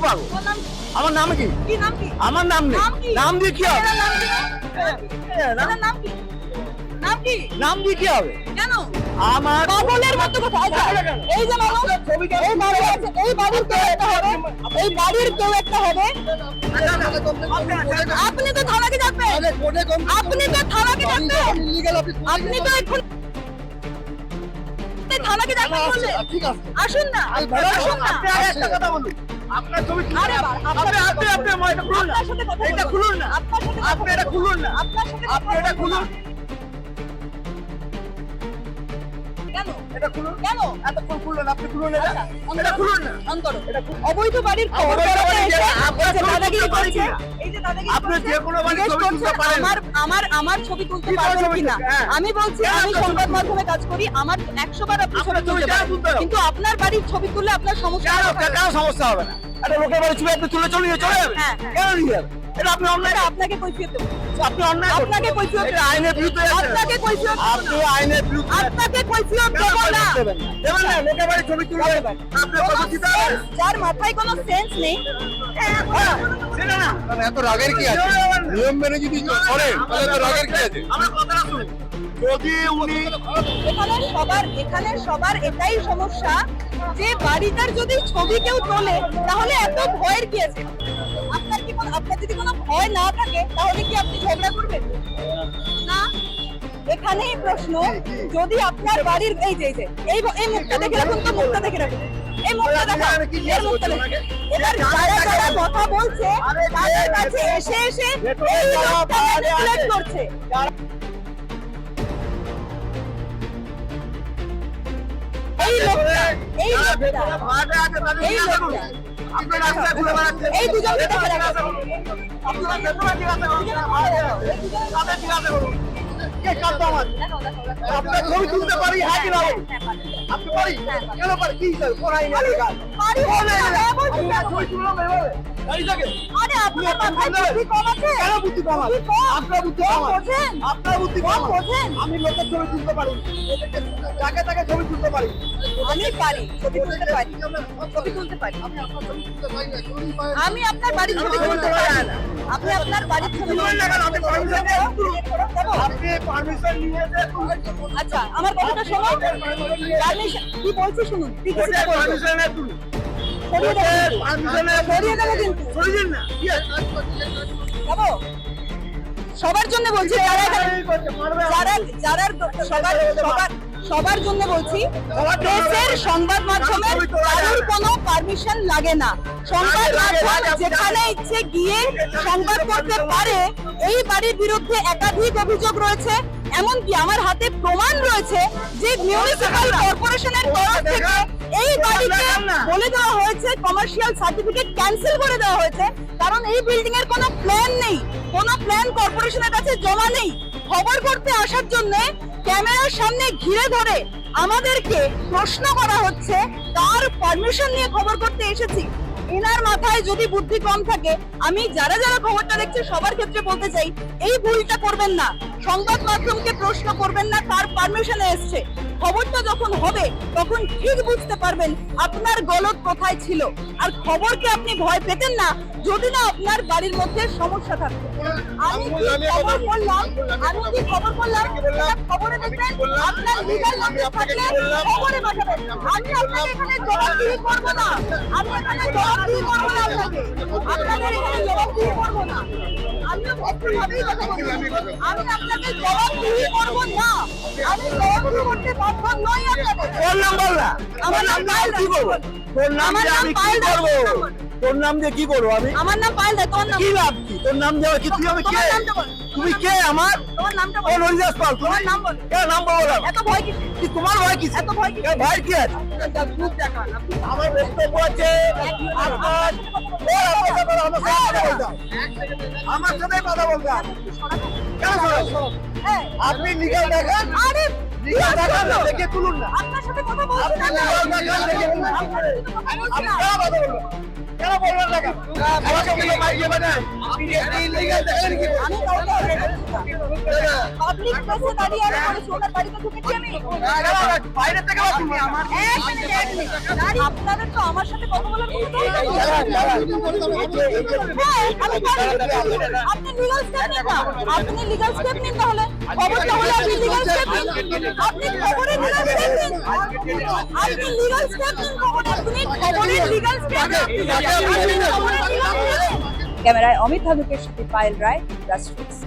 পাবো? আমার নাম কি? আমার নাম নেই। নাম দিয়ে কি হবে? নাম দিয়ে কি হবে? আমার পাগলের মতো কথা। আচ্ছা, এই যে মানুষ এই বাড়ি আছে, এই বাড়ির কেউ একটা হবে, এই বাড়ির কেউ একটা হবে। আপনি তো থানাকে যাবেন, আপনি তো থানাকে যাবেন, আপনি তো এখন থানাকে যাবেন বললে ঠিক আছে, আসুন না, আসুন না। আপনি আগে একটা কথা বলুন। আপনার ছবি আরে আপনি এটা খুলুন না, আপনার সাথে কথা এটা বলবো। খুলুন না, আপনার সাথে আপনি এটা খুলুন না, আপনার সাথে আপনি এটা খুলুন, কেন এটা খুলুন, কেন এতক্ষণ খুলুন, আপনি খুলুন এটা, আচ্ছা, এটা খুলুন না। অন্তর অবৈধ বাড়ির খবর অবৈধ করতে বাড়ির এসে আপনার ছবি দাদাগিরি তুলতে পারি করছে। কিনা? এই যে দাদাগিরি আপনি করছে, যে কোনো বাড়ির জিজ্ঞেস ছবি তুলতে করছেন পারেন। আমার ছবি তুলতে কি পারবেন ছবি কিনা। তুলতে? হ্যাঁ। আমি বলছি কেন আমি আপনার সংবাদ ছবি মাধ্যমে কাজ করি, আমার 100 বার আপনি ছবি আপনার ছবি তুলতে কেন পারেন, তুলতে হবে? কিন্তু আপনার বাড়ির ছবি তুললে আপনার সমস্যা কেন হবে। কেন সমস্যা হবে না? একটা লোকের বাড়ি ছবি আপনি তুলে চলে যাবে? হ্যাঁ, হ্যাঁ। কেন নিয়ে যাবে? এটা আপনি অন্যায় এটা করছেন। আপনাকে কৈফিয়ত দেব, আপনি অন্যায় করছেন। আপনাকে কৈফিয়ত এটা আইনের বিরুদ্ধে যাচ্ছে। আপনাকে কৈফিয়ত দেব আপনি না। আইনের বিরুদ্ধে যাচ্ছেন। আপনাকে কৈফিয়ত কেন দেব না। দেবেন না? দেবেন না, লোকের বাড়ি ছবি তুলবে। আপনি কোনো কথা দিতে হবে। sense, যার মাথায় কোনো সেন্স নেই, হ্যাঁ, সেটা না। এত রাগের কি আছে? নিয়ম মেনে যদি করেন তাহলে তো রাগের কি আছে? আমার কথাটা শুনুন। যদি উনি এখানে সবার এটাই সমস্যা যে বাড়িটার যদি ছবি কেউ তোলে তাহলে এত ভয়ের কি আছে। আপনার যদি কোনো ভয় না থাকে তাহলে কি আপনি ঝগড়া করবেন না? এখানেই প্রশ্ন, যদি আপনার বাড়ির এই যে এই মুখটা দেখে রাখুন, তো মুখটা দেখে রাখুন, এই মুখটা দেখুন, এর মুখটা দেখুন। এবার যারা কথা বলছে তাদের কাছে এসে এই লোকটা ম্যানিপুলেট করছে। এই লোকটা এই লোকটা ভাড়াটে আছে, তাদের এই জিজ্ঞাসা লোকটা। করুন। আপনি রাস্তায় ঘুরে বেড়াচ্ছেন। এই দুজনকে দেখে জিজ্ঞাসা রাখুন। করুন। আপনারা পেছনে জিজ্ঞাসা করুন। তাদের জিজ্ঞাসা করুন। কে কাঁদতো আমার? আপনার ছবি তুলতে পারি, হ্যাঁ কি না বলুন? আপনি পারি? কেন পারি? কি হিসাবে? কোন আইনে আছে কাজ? পারি বলে না, বলছি না। ছবি তুললাম এভাবে। এই দেখে। আরে আপনার মাথায় বুদ্ধি কম আছে? কেন বুদ্ধি কম আছে? বুদ্ধি কম? আপনার বুদ্ধি কম কম আছে। বোঝেন? আপনার বুদ্ধি কম কম আছে। বোঝেন? আমি লোকের ছবি তুলতে পারি। যাকে তাকে ছবি তুলতে পারি। আমি পারি, ছবি তুলতে পারি, ছবি তুলতে পারি। আমি আপনার বাড়ির ছবি তুলতে পারি। আপনি আপনার বাড়ির ছবি তুলুন না কেন? আপনি permission নিয়ে তুলুন। দেবো? আপনি পারমিশন নিয়ে যে তুলুন। আচ্ছা, আমার কথাটা শোনো। Permission- কি বলছি শুনুন, ঠিক আছে কোর্টের বলবো। পারমিশন নিয়ে তুলুন। সরিয়ে দেবো কোর্টের কিন্তু। পারমিশন নিয়ে সরিয়ে দেবো কিন্তু। সরিয়ে দিন না। কি আছে? যাবো? সবার জন্য বলছি, যারা এই করছে, মারবে যারা আমাকে। যারা সবার জন্য বলছি, দেশের সংবাদ মাধ্যমের কারোর কোনো পারমিশন লাগে না। সংবাদ মাধ্যম যেখানে ইচ্ছে গিয়ে সংবাদ করতে পারে। এই বাড়ির বিরুদ্ধে একাধিক অভিযোগ রয়েছে, এমনকি আমার হাতে প্রমাণ রয়েছে যে মিউনিসিপ্যাল কর্পোরেশনের তরফ থেকে এই বাড়িতে বলে দেওয়া হয়েছে কমার্শিয়াল সার্টিফিকেট ক্যান্সেল করে দেওয়া হয়েছে, কারণ এই বিল্ডিং এর কোনো প্ল্যান নেই, কোনো প্ল্যান কর্পোরেশনের কাছে জমা নেই। খবর করতে আসার জন্য ক্যামেরার সামনে ঘিরে ধরে আমাদেরকে প্রশ্ন করা হচ্ছে কার পারমিশন নিয়ে খবর করতে এসেছি। এনার মাথায় যদি বুদ্ধি কম থাকে, আমি যারা খবরটা দেখছে সবার ক্ষেত্রে বলতে চাই, এই ভুলটা করবেন না। সংবাদ মাধ্যমকে প্রশ্ন করবেন না কার পারমিশনে এসছে। খবরটা যখন হবে তখন ঠিক বুঝতে পারবেন আপনার গলত কোথায় ছিল। আর খবরকে আপনি ভয় পেতেন না যদি না আপনার বাড়ির মধ্যে সমস্যা থাকতো। আমি কি খবর করলাম, এটা খবরে দেখবেন, আপনার লিগ্যাল নোটিশ থাকলে খবরে পাঠাবেন। আমি আপনাকে এখানে জবাবদিহি করব না, আমি এখানে জবাবদিহি করব না আপনাদের এখানে জবাবদিহি করব না। আমিও ভদ্রভাবেই কথা বলছি। আমি আপনাকে জবাবদিহি করব না, আমি জবাবদিহি করতে বাধ্য নই আপনাদের। তোর নাম বল না। আমার নাম পায়েল কি করবো? তোর নাম আমার দিয়ে নাম আমি কি পায়েল দাস। করবো? তোর নাম দিয়ে কি করবো আমি? আমার নাম পায়েল দা, তোর নাম কি লাভ কি? তোর নাম দিয়ে কি? তুই আমি কে? তোমার নামটা বল। তুমি কে আমার? তোমার নামটা বল। কোন হরিদাস পাল? তোমার নাম বল। কে নাম বলো? এত ভয় কিসের? কি তোমার ভয় কি? এত ভয় কিসের? ভয় কি আছে? মুখ দেখান আপনি। আমার বক্তব্য আছে। আপনার আমার সাথে কথা বলতে হবে। কেন শোনাবো? হ্যাঁ, আপনি লিগাল দেখেন, আরে লিগাল দেখেন না, দেখে তুলুন না। আপনার সাথে কথা বলছি আপনি না। লিগাল দেখেন, দেখে তুলুন না। আপনার সাথে কথা বলছি আপনি না। কেন কথা বলবেন? কেন বলবেন না কেন? আমাকে আমি কাউকে arrest করছি না। পাবলিক প্লেসে দাঁড়িয়ে আমি করেছি, ওনার বাড়িতে ঢুকেছি আমি। বাইরে থেকে এক মিনিট, এক মিনিট। আপনাদের তো আমার সাথে কথা বলার কোনো দরকার নেই। হ্যাঁ, আমি পারি। আপনি লিগ্যাল স্টেপ নিন না, আপনি লিগ্যাল স্টেপ নিন তাহলে। খবরটা হলে আপনি লিগ্যাল স্টেপ নিন। আপনি খবরে লিগ্যাল স্টেপ নিন। আপনি লিগ্যাল স্টেপ নিন খবরে। আপনি খবরে লিগ্যাল স্টেপ নিন। ক্যামেরায় অমিত ভালুকের সাথে পায়েল রায়, রাজফিক্স।